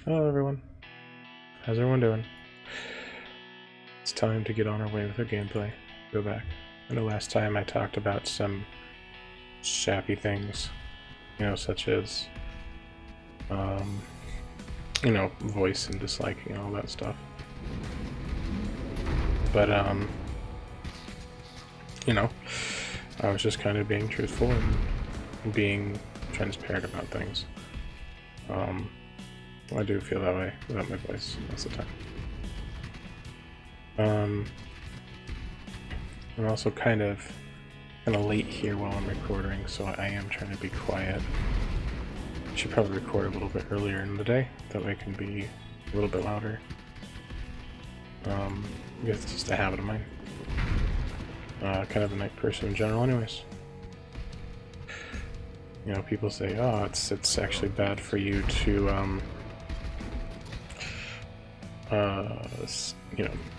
Hello everyone, how's everyone doing? It's time to get on our way with our gameplay. Go back. I know last time I talked about some sappy things, such as, voice and disliking and all that stuff. But, I was just kind of being truthful and being transparent about things. I do feel that way without my voice most of the time. I'm also kind of late here while I'm recording, so I am trying to be quiet. I should probably record a little bit earlier in the day, that way I can be a little bit louder. I guess it's just a habit of mine. Kind of a night person in general anyways. People say, oh, it's actually bad for you to,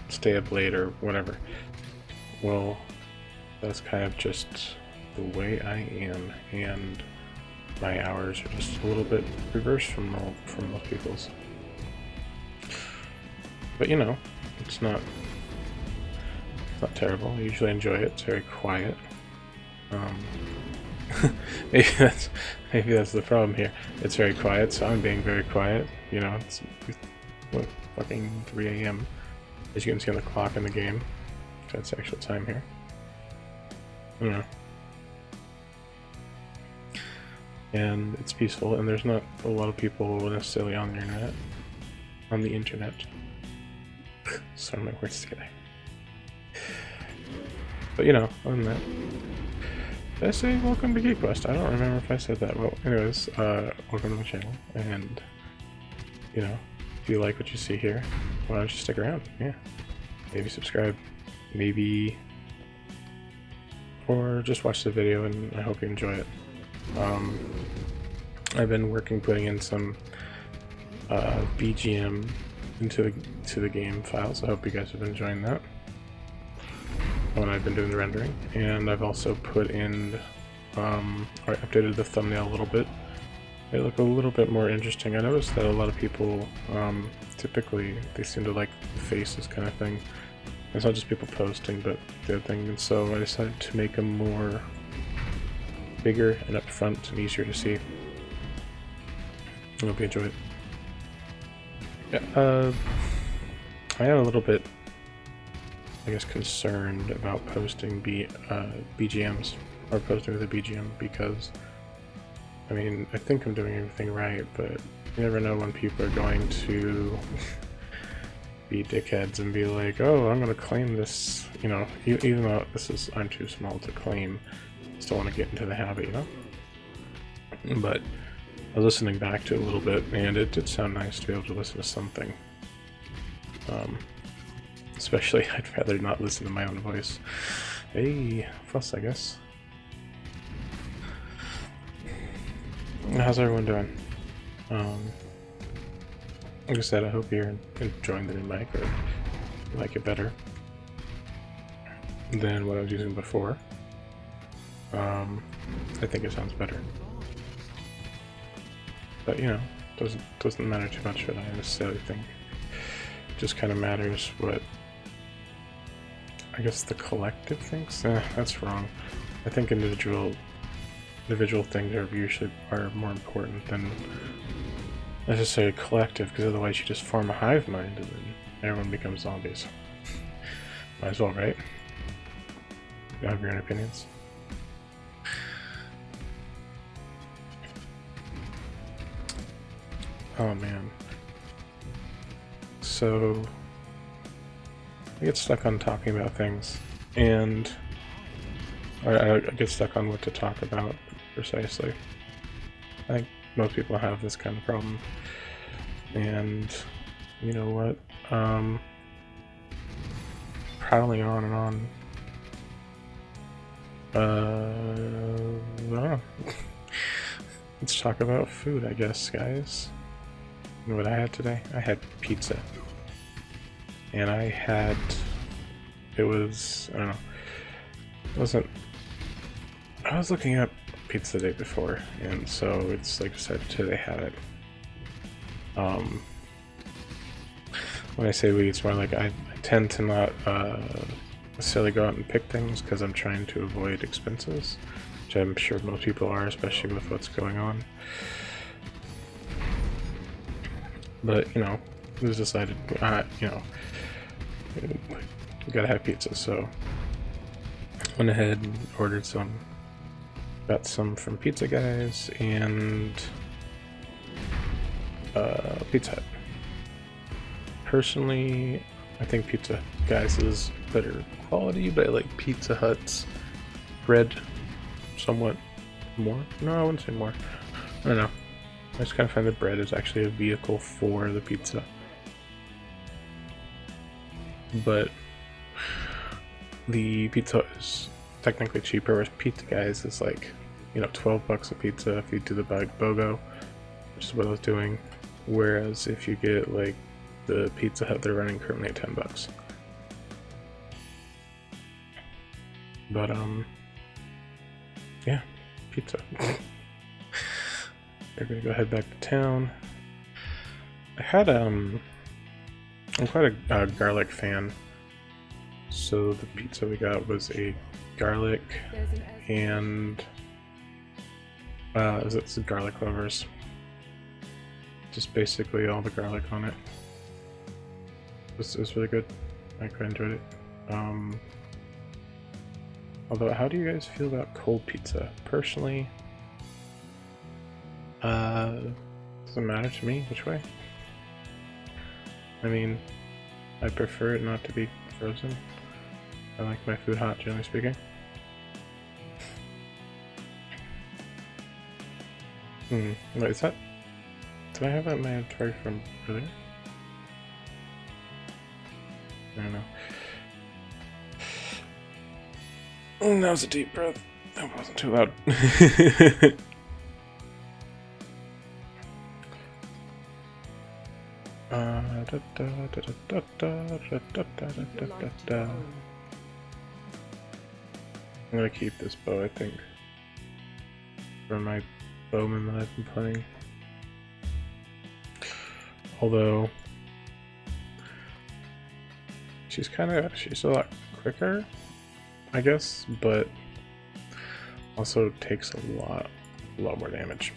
stay up late or whatever. Well, that's kind of just the way I am, and my hours are just a little bit reversed from most people's. But it's not terrible. I usually enjoy it. It's very quiet. maybe that's the problem here. It's very quiet, so I'm being very quiet. It's fucking 3 a.m. as you can see on the clock in the game. That's actual time here. And it's peaceful, and there's not a lot of people necessarily on the internet. Sorry, my words together. But other than that, did I say welcome to Geek West? I don't remember if I said that. Well, anyways, welcome to my channel, and if you like what you see here, why don't you stick around? Yeah, maybe subscribe, maybe, or just watch the video, and I hope you enjoy it. I've been putting in some BGM into the game files. I hope you guys have been enjoying that when I've been doing the rendering, and I've also put in or updated the thumbnail a little bit. They look a little bit more interesting. I noticed that a lot of people typically they seem to like the faces kind of thing. It's not just people posting, but the other thing, and so I decided to make them more bigger and up front and easier to see. I hope you enjoy it. Yeah, I am a little bit, I guess, concerned about posting BGMs, or posting with a BGM, because I think I'm doing everything right, but you never know when people are going to be dickheads and be like, oh, I'm gonna claim this, even though I'm too small to claim, I still want to get into the habit, But I was listening back to it a little bit, and it did sound nice to be able to listen to something. Especially, I'd rather not listen to my own voice. Hey, fuss, I guess. How's everyone doing? Like I said, I hope you're enjoying the new mic, or you like it better than what I was using before. I think it sounds better. But doesn't matter too much what I necessarily think. It just kind of matters what, I guess, the collective thinks. That's wrong. I think individual things are more important than necessarily collective, because otherwise you just form a hive mind and then everyone becomes zombies. Might as well, right? You have your own opinions. Oh man. So I get stuck on talking about things, and I get stuck on what to talk about precisely. I think most people have this kind of problem, and you know what? Prattling on and on. I don't know. Let's talk about food, I guess, guys. You know what I had today? I had pizza. And it was, I don't know, I was looking up pizza the day before, and so it's like decided to have it. when I say we, it's more like I tend to not necessarily go out and pick things because I'm trying to avoid expenses, which I'm sure most people are, especially with what's going on. But, you know, it was decided, you know, we gotta have pizza, so went ahead and ordered some. Got some from Pizza Guys and Pizza Hut. Personally, I think Pizza Guys is better quality, but I like Pizza Hut's bread somewhat more. No, I wouldn't say more. I don't know. I just kind of find the bread is actually a vehicle for the pizza. But the pizza is technically cheaper, whereas Pizza Guys is like, you know, 12 bucks a pizza if you do the bag BOGO, which is what I was doing. Whereas if you get like the Pizza Hut, they're running currently at 10 bucks. But yeah, pizza. We're gonna go head back to town. I had I'm quite a garlic fan, so the pizza we got was a garlic and it's garlic lovers. Just basically all the garlic on it. It was really good. I quite enjoyed it. Although, how do you guys feel about cold pizza? Personally, doesn't matter to me which way. I mean, I prefer it not to be frozen. I like my food hot, generally speaking. Wait, is that... Did I have that in my inventory from earlier? I don't know. That was a deep breath. That wasn't too loud. I'm gonna keep this bow, I think, for my bowman that I've been playing. Although she's a lot quicker, I guess, but also takes a lot more damage.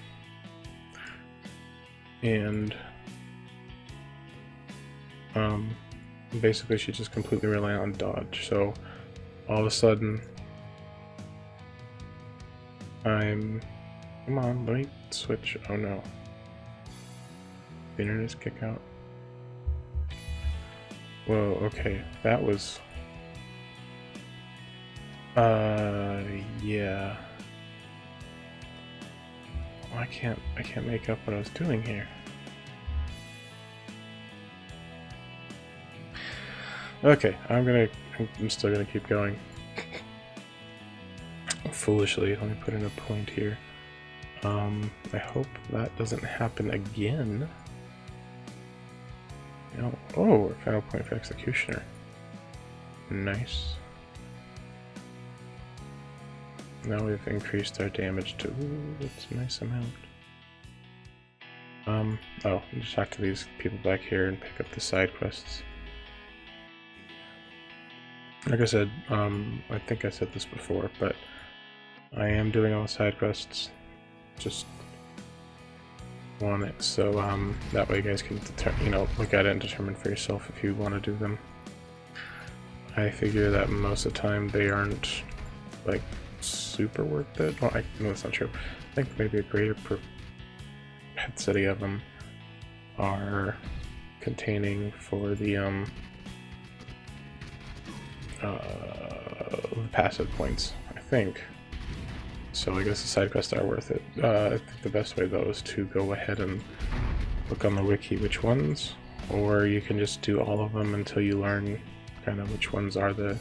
And basically she's just completely reliant on dodge, so all of a sudden come on, let me switch. Oh no. The internet's kick out. Whoa, okay. That was... yeah. Well, I can't make up what I was doing here. Okay, I'm still gonna keep going. Foolishly, let me put in a point here. I hope that doesn't happen again. Oh, final point for executioner. Nice. Now we've increased our damage to, that's a nice amount. Oh, just talk to these people back here and pick up the side quests. Like I said, I think I said this before, but I am doing all the side quests. Just want it, so that way you guys can look at it and determine for yourself if you want to do them. I figure that most of the time they aren't like super worth it. Well, no, that's not true. I think maybe a greater propensity of them are containing for the passive points, I think. So I guess the side quests are worth it. I think the best way though is to go ahead and look on the wiki which ones, or you can just do all of them until you learn kind of which ones are the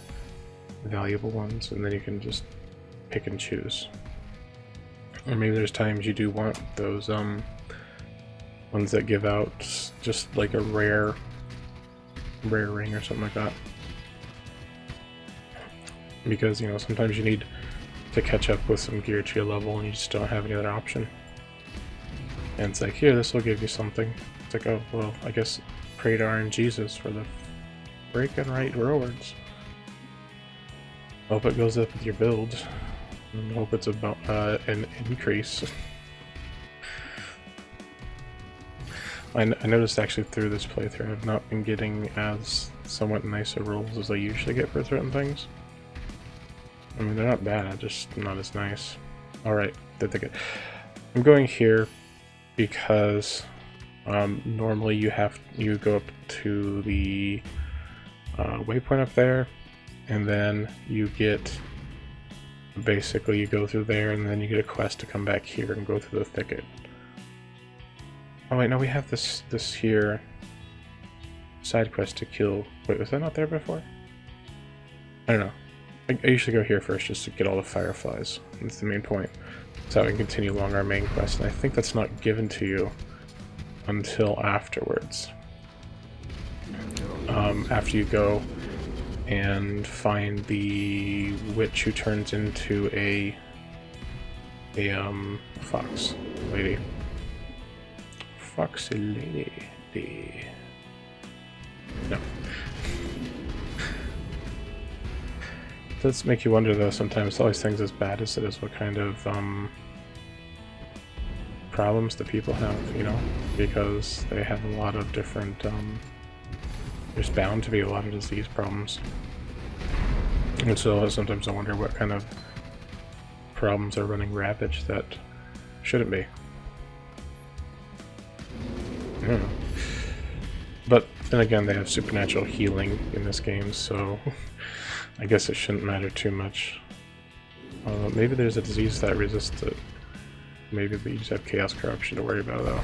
valuable ones, and then you can just pick and choose. Or maybe there's times you do want those ones that give out just like a rare ring or something like that, because sometimes you need to catch up with some gear to your level and you just don't have any other option. And it's like, here, this will give you something. It's like, oh, well, I guess pray to RNGesus for the freaking right rewards. Hope it goes up with your build. And hope it's about an increase. I noticed actually through this playthrough I've not been getting as somewhat nicer rolls as I usually get for certain things. I mean, they're not bad, just not as nice. Alright, I'm going here because normally you go up to the waypoint up there, and then you get, basically you go through there and then you get a quest to come back here and go through the thicket. Oh wait, no, we have this here side quest to kill. Wait, was that not there before? I don't know. I usually go here first just to get all the fireflies. That's the main point. So we can continue along our main quest, and I think that's not given to you until afterwards. After you go and find the witch who turns into a fox lady. Foxy lady. No. It does make you wonder though sometimes, all these things as bad as it is, what kind of problems the people have, you know, because they have a lot of different there's bound to be a lot of disease problems. And so sometimes I wonder what kind of problems are running rampage that shouldn't be. I don't know. But then again, they have supernatural healing in this game, so I guess it shouldn't matter too much. Maybe there's a disease that resists it. Maybe we just have chaos corruption to worry about, though.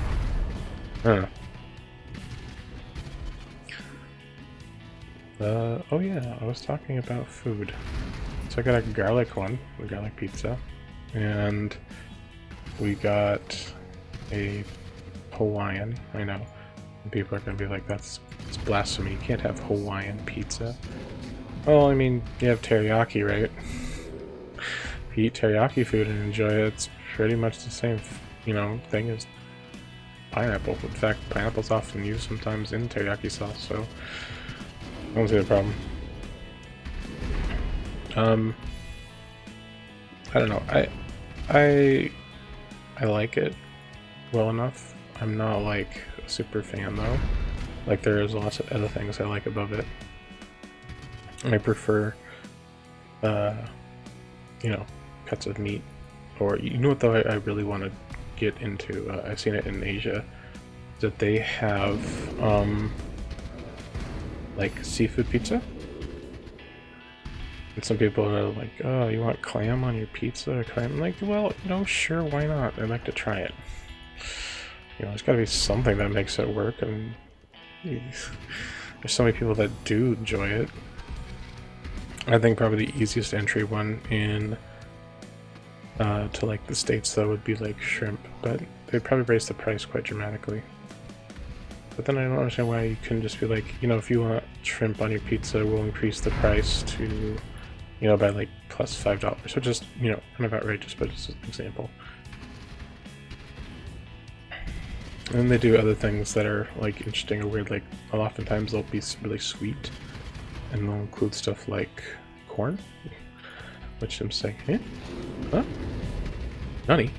I don't know. Oh yeah, I was talking about food. So I got a garlic one, a garlic pizza, and we got a Hawaiian. I know, and people are gonna be like, it's blasphemy, you can't have Hawaiian pizza. Well, I mean, you have teriyaki, right? If you eat teriyaki food and enjoy it, it's pretty much the same, you know, thing as pineapple. In fact, pineapple's often used sometimes in teriyaki sauce, so I don't see the problem. I don't know. I like it well enough. I'm not like a super fan though. Like there's lots of other things I like above it. I prefer, you know, cuts of meat. Or you know what though? I really want to get into. I've seen it in Asia that they have like seafood pizza. And some people are like, oh, you want clam on your pizza or clam? I'm like, well, you know, sure, why not? I'd like to try it. You know, there's gotta be something that makes it work, and there's so many people that do enjoy it. I think probably the easiest entry one in to like the States though would be like shrimp, but they'd probably raise the price quite dramatically. But then I don't understand why you couldn't just be like, you know, if you want shrimp on your pizza, we'll increase the price to, you know, by like plus $5, which is, you know, kind of outrageous, but it's an example. And they do other things that are like interesting or weird, like oftentimes they'll be really sweet, and they'll include stuff like corn, which I'm saying, eh? Huh? Nani?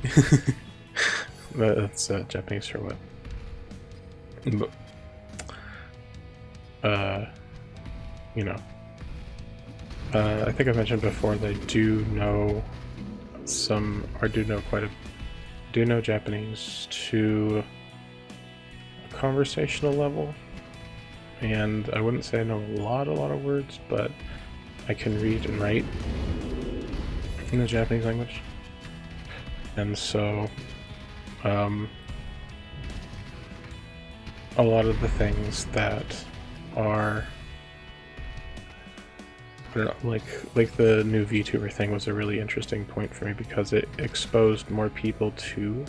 That's Japanese for what? You know, I think I mentioned before they do know some, or do know Japanese to a conversational level, and I wouldn't say I know a lot of words, but I can read and write in the Japanese language, and so a lot of the things that are, I don't know, like the new VTuber thing was a really interesting point for me because it exposed more people to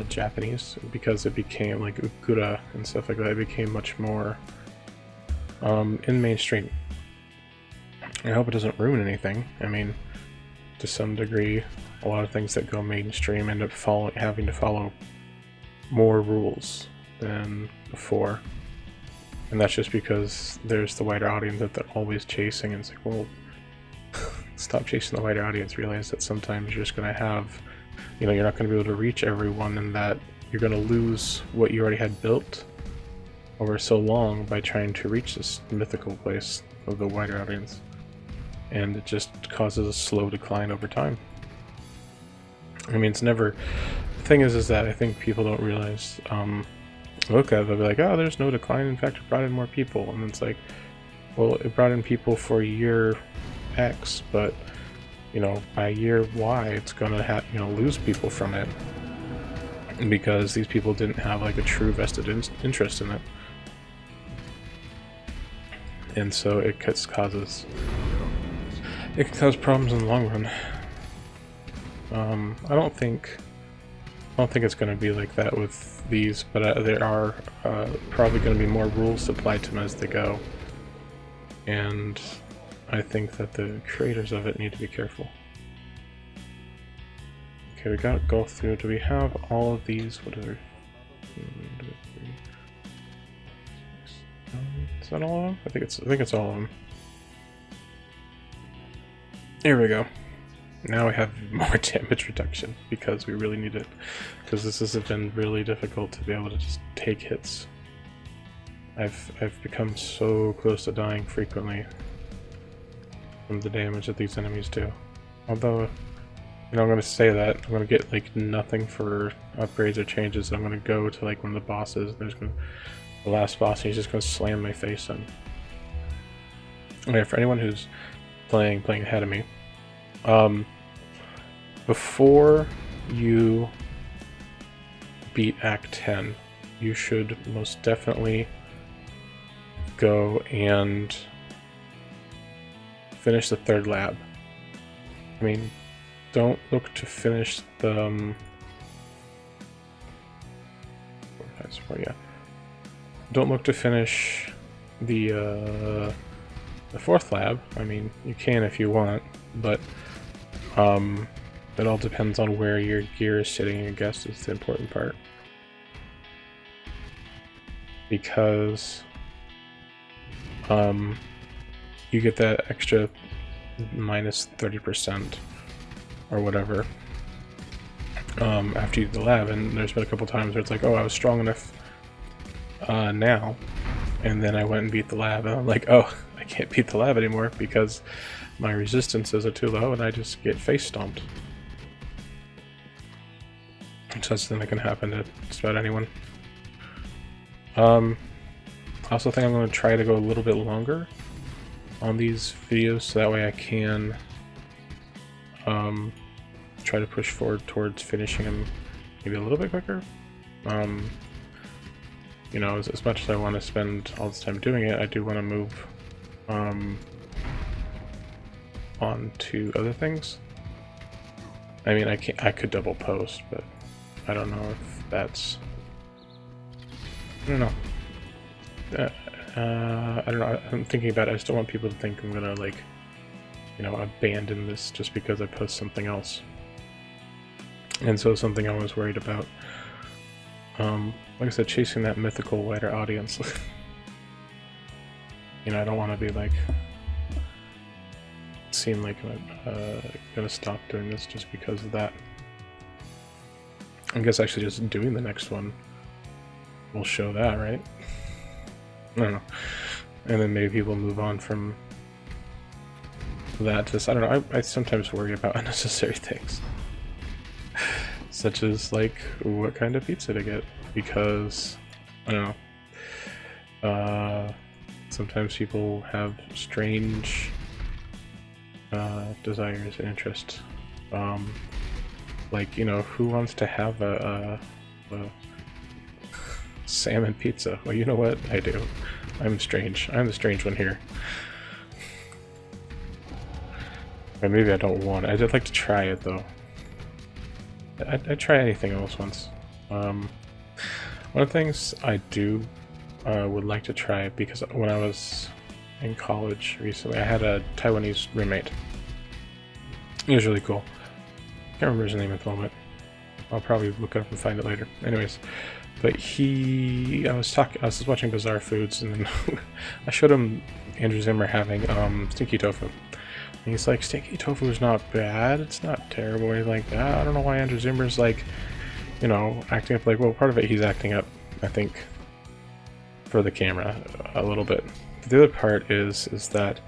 Japanese, because it became like Ukura and stuff like that. It became much more in mainstream. I hope it doesn't ruin anything. I mean, to some degree, a lot of things that go mainstream end up having to follow more rules than before. And that's just because there's the wider audience that they're always chasing, and it's like, well, stop chasing the wider audience. Realize that sometimes you're just going to have, you know, you're not going to be able to reach everyone, and that you're going to lose what you already had built over so long by trying to reach this mythical place of the wider audience. And it just causes a slow decline over time. I mean, it's never... The thing is that I think people don't realize, look at it, they'll be like, oh, there's no decline, in fact it brought in more people. And it's like, well, it brought in people for year X, but, you know, by year Y, it's gonna have, you know, lose people from it. Because these people didn't have, like, a true vested interest in it. And so it can cause problems in the long run. I don't think it's going to be like that with these, but there are probably going to be more rules applied to them as they go. And I think that the creators of it need to be careful. Okay, we gotta go through. Do we have all of these? What are there? Is that all of them? I think it's all of them. Here we go. Now we have more damage reduction because we really need it. Because this has been really difficult to be able to just take hits. I've become so close to dying frequently from the damage that these enemies do. Although, you know, I'm going to say that I'm going to get like nothing for upgrades or changes. I'm going to go to like one of the bosses. The last boss, and he's just going to slam my face in. Okay, for anyone who's playing ahead of me, before you beat Act 10, you should most definitely go and finish the third lab. I mean, don't look to finish the don't look to finish the fourth lab. I mean, you can if you want, but it all depends on where your gear is sitting, I guess, is the important part. Because you get that extra minus 30% or whatever after you do the lab, and there's been a couple times where it's like, oh, I was strong enough now, and then I went and beat the lab, and I'm like, oh, I can't beat the lab anymore because my resistances are too low and I just get face stomped. So that's something that can happen to just about anyone. I also think I'm going to try to go a little bit longer on these videos so that way I can try to push forward towards finishing them maybe a little bit quicker. You know, as much as I want to spend all this time doing it, I do want to move on to other things. I mean, I could double post, but I don't know if that's... I don't know. I don't know. I'm thinking about it. I just don't want people to think I'm gonna, like, you know, abandon this just because I post something else. And so something I was worried about. Like I said, chasing that mythical wider audience. You know, I don't want to be like, seem like I'm gonna stop doing this just because of that. I guess actually just doing the next one will show that, right? I don't know. And then maybe people move on from that to this. I don't know. I sometimes worry about unnecessary things. Such as, like, what kind of pizza to get. Because, I don't know. Sometimes people have strange desires and interests. Like, you know, who wants to have a salmon pizza? Well, you know what? I do. I'm strange. I'm the strange one here. Or maybe I don't want it. I'd like to try it, though. I'd try anything else once. One of the things I do would like to try, because when I was in college recently, I had a Taiwanese roommate. He was really cool. Can't remember his name at the moment. I'll probably look it up and find it later. Anyways, But I was watching Bizarre Foods, and then I showed him Andrew Zimmer having stinky tofu. And he's like, stinky tofu is not bad, it's not terrible, or anything like that. I don't know why Andrew Zimmer's like, you know, acting up. Like, well, part of it he's acting up, I think, for the camera a little bit. But the other part is that,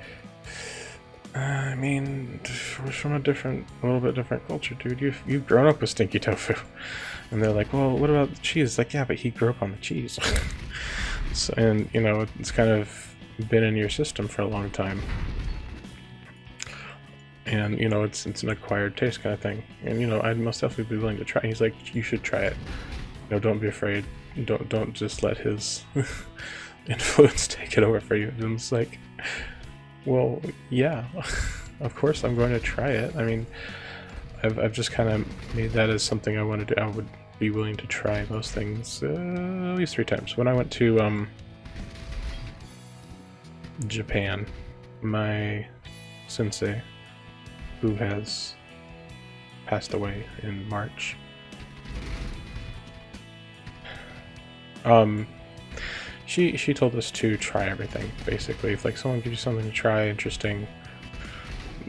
I mean, we're from a little bit different culture, dude. You've grown up with stinky tofu. And they're like, well, what about the cheese? It's like, yeah, but he grew up on the cheese. So, and, you know, it's kind of been in your system for a long time. And, you know, it's an acquired taste kind of thing. And, you know, I'd most definitely be willing to try. He's like, you should try it. You know, don't be afraid. Don't just let his influence take it over for you. And it's like, well, yeah, of course I'm going to try it. I mean, I've just kind of made that as something I want to do. I would be willing to try most things at least 3 times. When I went to Japan, my sensei, who has passed away in March, she told us to try everything, basically. If like someone gives you something to try interesting,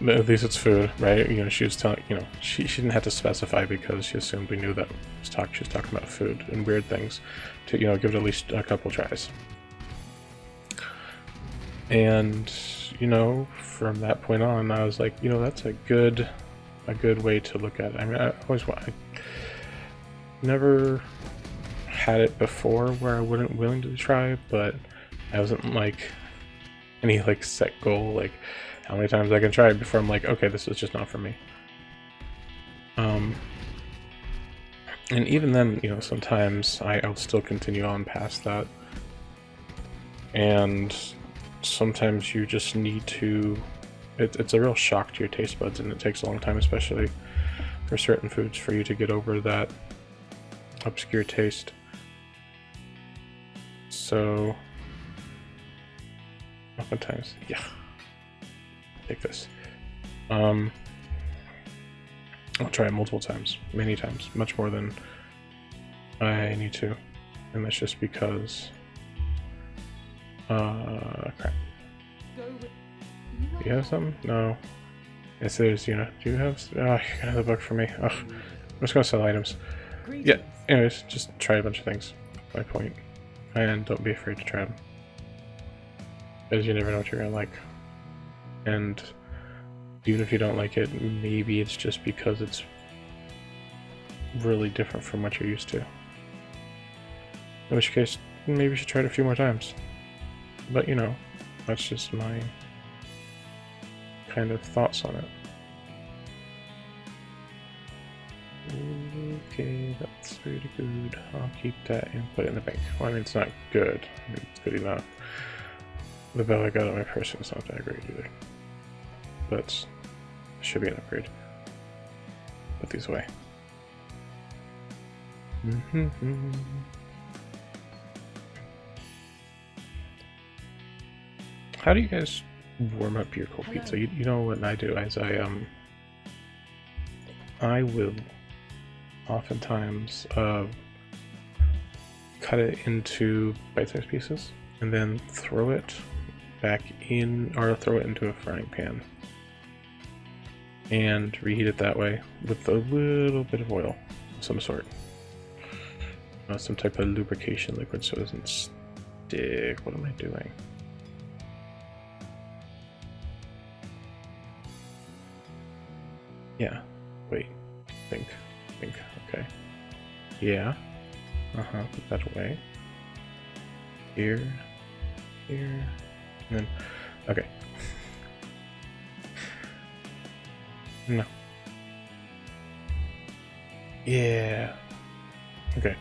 at least it's food, right? You know, she was telling, you know, she didn't have to specify because she assumed we knew that she was talking about food and weird things, to, you know, give it at least a couple tries. And, you know, from that point on, I was like, you know, that's a good way to look at it. I mean, I never had it before where I wasn't willing to try, but I wasn't like any like set goal, like how many times I can try it before I'm like, okay, this is just not for me. And even then, you know, sometimes I'll still continue on past that. And sometimes you just need to, it's a real shock to your taste buds, and it takes a long time, especially for certain foods, for you to get over that obscure taste. So, oftentimes, yeah. Take this. I'll try it multiple times, many times, much more than I need to, and that's just because. Crap. Do you have something? No. Yes, there's. You know. Do you have? Oh, you got another book for me. Ugh. I'm just gonna sell items. Yeah. Anyways, just try a bunch of things. My point, and don't be afraid to try them, because you never know what you're gonna like. And even if you don't like it, maybe it's just because it's really different from what you're used to. In which case, maybe you should try it a few more times. But, you know, that's just my kind of thoughts on it. Okay, that's pretty good. I'll keep that and put it in the bank. Well, I mean, it's not good. I mean, it's good enough. The bell I got on my person is not that great either. But it should be an upgrade. Put these away. How do you guys warm up your cold pizza? You know what I do is I will oftentimes cut it into bite-sized pieces and then throw it back in, or throw it into a frying pan and reheat it that way with a little bit of oil of some sort, some type of lubrication liquid so it doesn't stick. What am I doing? Yeah, wait, think, okay. Yeah, put that away. Here, and then, okay. No. Yeah. Okay.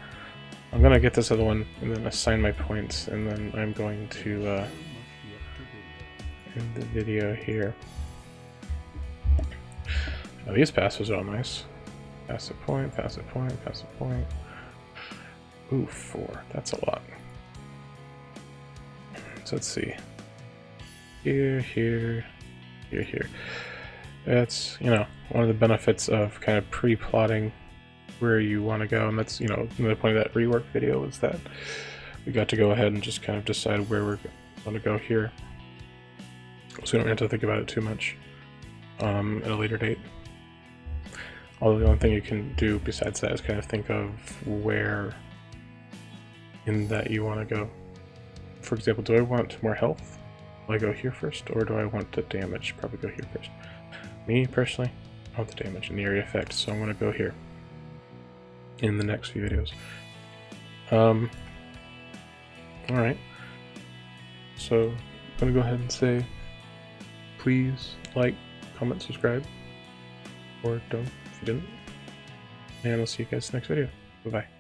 I'm gonna get this other one and then assign my points, and then I'm going to end the video here. Now these passes are all nice. Pass a point, pass a point, pass a point. Ooh, 4. That's a lot. So let's see. Here, here, here, here. That's, you know, one of the benefits of kind of pre-plotting where you want to go, and that's, you know, the point of that rework video was that we got to go ahead and just kind of decide where we're going to go here, so we don't have to think about it too much at a later date. Although the only thing you can do besides that is kind of think of where in that you want to go. For example, do I want more health? Will I go here first, or do I want the damage? Probably go here first. Me, personally, I want the damage and the area effect, so I'm going to go here in the next few videos. Alright. So, I'm going to go ahead and say, please like, comment, subscribe, or don't if you didn't. And I'll see you guys next video. Bye-bye.